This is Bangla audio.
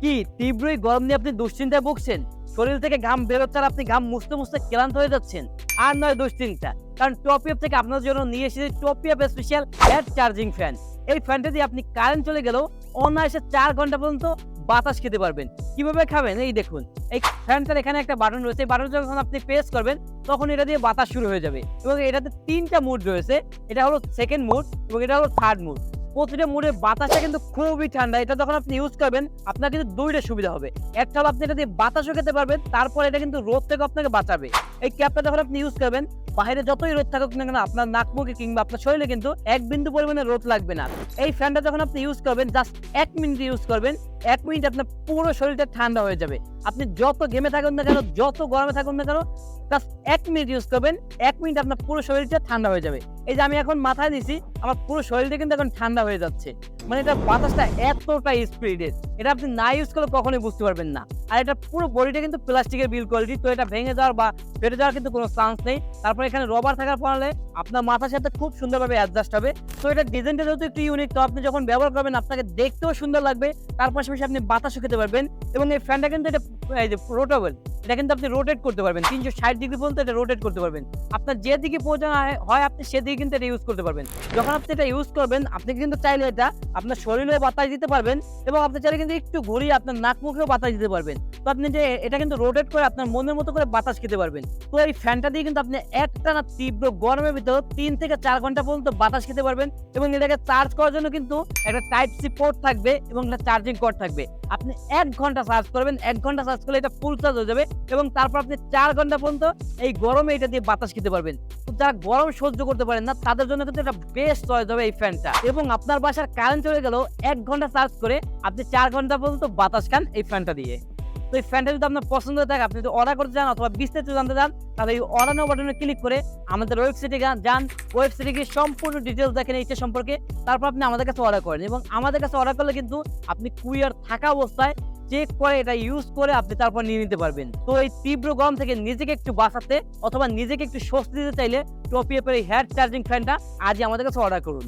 কি তীব্র এই গরম নিয়ে আপনি দুশ্চিন্তায় ভুগছেন? শরীর থেকে ঘাম বেরোচ্ছে আর আপনি ঘাম মুছতে মুছতে ক্লান্ত হয়ে যাচ্ছেন? আর নয় দুশ্চিন্তা, কারণ টপইয়ার থেকে আপনার জন্য নিয়ে এসেছি টপইয়ার স্পেশাল হেড চার্জিং ফ্যান। এই ফ্যানটা দিয়ে আপনি কারেন্ট চলে গেলেও অনায়াসে 4 ঘন্টা পর্যন্ত বাতাস খেতে পারবেন। কিভাবে খাবেন? এই দেখুন, এই ফ্যানটার এখানে একটা বাটন রয়েছে। এই বাটন যখন আপনি প্রেস করবেন তখন এটা দিয়ে বাতাস শুরু হয়ে যাবে এবং এটাতে 3টা মুড রয়েছে। এটা হলো সেকেন্ড মুড এবং এটা হলো থার্ড মুড। প্রতিটা মুডের বাতাসটা কিন্তু খুবই ঠান্ডা। এটা যখন আপনি ইউজ করবেন আপনার কিন্তু 2টা সুবিধা হবে। একটা হলো আপনি এটা দিয়ে বাতাসও খেতে পারবেন, তারপর এটা কিন্তু রোদ থেকে আপনাকে বাঁচাবে। এই ক্যাপটা যখন আপনি ইউজ করবেন, বাইরে যতই রোদ থাকুক না কেন আপনার নাক মুখে কিংবা আপনার শরীরে কিন্তু এক বিন্দু পরিমাণে রোদ লাগবে না। এই ফ্যানটা যখন আপনি ইউজ করবেন জাস্ট 1 মিনিট ইউজ করবেন, 1 মিনিট আপনার পুরো শরীরটা ঠান্ডা হয়ে যাবে। আপনি যত গেমে থাকুন না কেন, যত গরমে থাকুন না কেন, জাস্ট 1 মিনিট ইউজ করবেন, 1 মিনিট আপনার পুরো শরীরটা ঠান্ডা হয়ে যাবে। এই যে আমি এখন মাথায় দিছি, আমার পুরো শরীরটা কিন্তু এখন ঠান্ডা হয়ে যাচ্ছে। মানে এটা বাতাসটা এতটা স্পিডের, এটা আপনি না ইউজ করলে কখনোই বুঝতে পারবেন না। আর এটা পুরো বডিটা কিন্তু প্লাস্টিকের বিল কোয়ালিটি, তো এটা ভেঙে যাওয়ার বা ফেটে যাওয়ার কিন্তু কোনো চান্স নেই। তারপরে এখানে রবার থাকার ফলে আপনার মাথার সাথে খুব সুন্দরভাবে অ্যাডজাস্ট হবে। তো এটা ডিজাইনটা যেহেতু একটু ইউনিক, তো আপনি যখন ব্যবহার করবেন আপনাকে দেখতেও সুন্দর লাগবে, তার পাশাপাশি আপনি বাতাসও খেতে পারবেন। এবং এই ফ্যানটা কিন্তু এটা এই যে রোটেবল, এটা কিন্তু আপনি রোটেট করতে পারবেন 360 ডিগ্রি পর্যন্ত এটা রোটেট করতে পারবেন। আপনার যেদিকে প্রয়োজন হয় আপনি সেদিকে কিন্তু এটা ইউজ করতে পারবেন। যখন আপনি এটা ইউজ করবেন আপনি কিন্তু চাইলে এটা আপনার শরীরে বাতাস দিতে পারবেন এবং আপনি চাইলে কিন্তু একটু ঘুরিয়ে আপনার নাক মুখেও বাতাস দিতে পারবেন। তো আপনি যে এটা কিন্তু রোটেট করে আপনার মনের মতো করে বাতাস খেতে পারবেন। তো এই ফ্যানটা দিয়ে কিন্তু আপনি একটানা তীব্র গরমের ভিতর 3 থেকে 4 ঘন্টা পর্যন্ত বাতাস খেতে পারবেন। এবং এটাকে চার্জ করার জন্য কিন্তু একটা টাইপ সি পোর্ট থাকবে এবং একটা চার্জিং কর্ড থাকবে। আপনি 1 ঘন্টা চার্জ করবেন, 1 ঘন্টা চার্জ করলে এটা ফুল চার্জ হয়ে যাবে এবং তারপর আপনি 4 ঘন্টা পর্যন্ত এই গরমে এটা দিয়ে বাতাস খেতে পারবেন। তো যারা গরম সহ্য করতে পারেন না তাদের জন্য কিন্তু এটা বেস্ট চয়েস হবে এই ফ্যানটা। এবং আপনার বাসার কারেন্ট চলে গেলেও 1 ঘন্টা চার্জ করে আপনি 4 ঘন্টা পর্যন্ত বাতাস খান এই ফ্যানটা দিয়ে। তো এই ফ্যানটা যদি আপনার পছন্দ হয়ে থাকে, আপনি যদি অর্ডার করতে চান অথবা বিস্তারিত জানতে চান, তাহলে এই অর্ডার নাও বাটনে ক্লিক করে আমাদের ওয়েবসাইটে যান। ওয়েবসাইটে গিয়ে সম্পূর্ণ ডিটেইলস দেখেন এইটা সম্পর্কে, তারপর আপনি আমাদের কাছে অর্ডার করেন। এবং আমাদের কাছে অর্ডার করলে কিন্তু আপনি কুরিয়ার থাকা অবস্থায় চেক করে এটা ইউজ করে আপনি তারপর নিয়ে নিতে পারবেন। তো এই তীব্র গরম থেকে নিজেকে একটু বাঁচাতে অথবা নিজেকে একটু স্বস্তি দিতে চাইলে টপইয়ার এই হেড চার্জিং ফ্যানটা আজই আমাদের কাছে অর্ডার করুন।